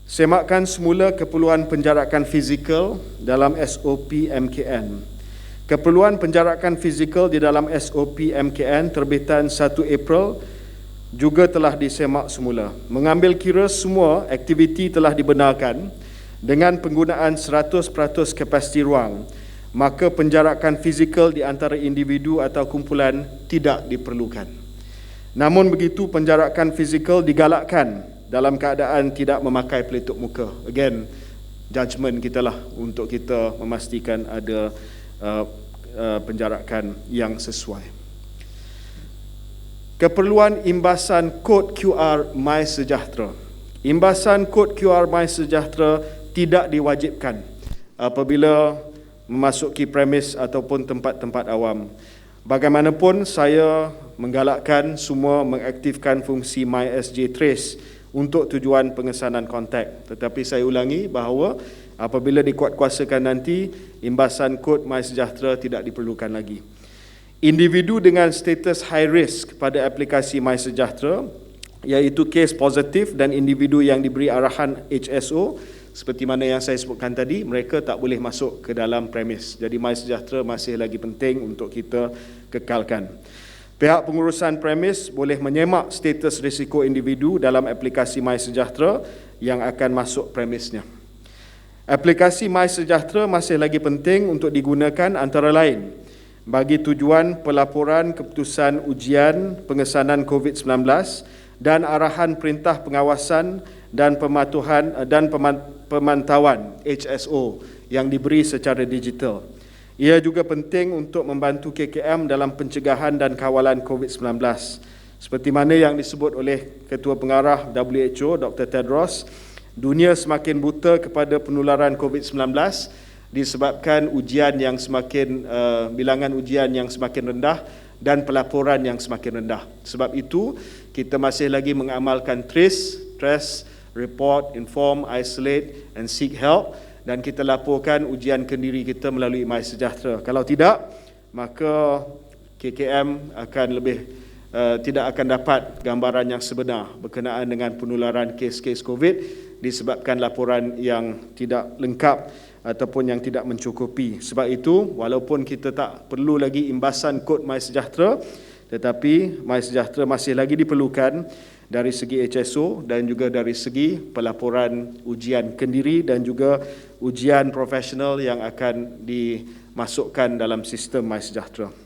Semakkan semula keperluan penjarakan fizikal dalam SOP MKN. Keperluan penjarakan fizikal di dalam SOP MKN terbitan 1 April juga telah disemak semula. Mengambil kira semua aktiviti telah dibenarkan dengan penggunaan 100% kapasiti ruang, maka penjarakan fizikal di antara individu atau kumpulan tidak diperlukan. Namun begitu, penjarakan fizikal digalakkan dalam keadaan tidak memakai pelitup muka. Again, judgement kita lah untuk kita memastikan ada penjarakan yang sesuai. Keperluan imbasan kod QR MySejahtera. Imbasan kod QR MySejahtera tidak diwajibkan apabila memasuki premis ataupun tempat-tempat awam. Bagaimanapun, saya menggalakkan semua mengaktifkan fungsi MySJ Trace untuk tujuan pengesanan kontak. Tetapi saya ulangi bahawa apabila dikuatkuasakan nanti, imbasan kod MySejahtera tidak diperlukan lagi. Individu dengan status high risk pada aplikasi MySejahtera, iaitu kes positif dan individu yang diberi arahan HSO, seperti mana yang saya sebutkan tadi, mereka tak boleh masuk ke dalam premis. Jadi MySejahtera masih lagi penting untuk kita kekalkan. Pihak pengurusan premis boleh menyemak status risiko individu dalam aplikasi MySejahtera yang akan masuk premisnya. Aplikasi MySejahtera masih lagi penting untuk digunakan antara lain bagi tujuan pelaporan keputusan ujian pengesanan COVID-19 dan arahan perintah pengawasan dan pemantauan HSO yang diberi secara digital. Ia juga penting untuk membantu KKM dalam pencegahan dan kawalan COVID-19. Seperti mana yang disebut oleh Ketua Pengarah WHO, Dr. Tedros, dunia semakin buta kepada penularan COVID-19 disebabkan bilangan ujian yang semakin rendah dan pelaporan yang semakin rendah. Sebab itu, kita masih lagi mengamalkan trace, report, inform, isolate and seek help, dan kita laporkan ujian kendiri kita melalui MySejahtera. Kalau tidak, maka KKM akan tidak akan dapat gambaran yang sebenar berkenaan dengan penularan kes-kes COVID disebabkan laporan yang tidak lengkap ataupun yang tidak mencukupi. Sebab itu, walaupun kita tak perlu lagi imbasan kod MySejahtera, tetapi MySejahtera masih lagi diperlukan dari segi HSO dan juga dari segi pelaporan ujian kendiri dan juga ujian profesional yang akan dimasukkan dalam sistem MySejahtera.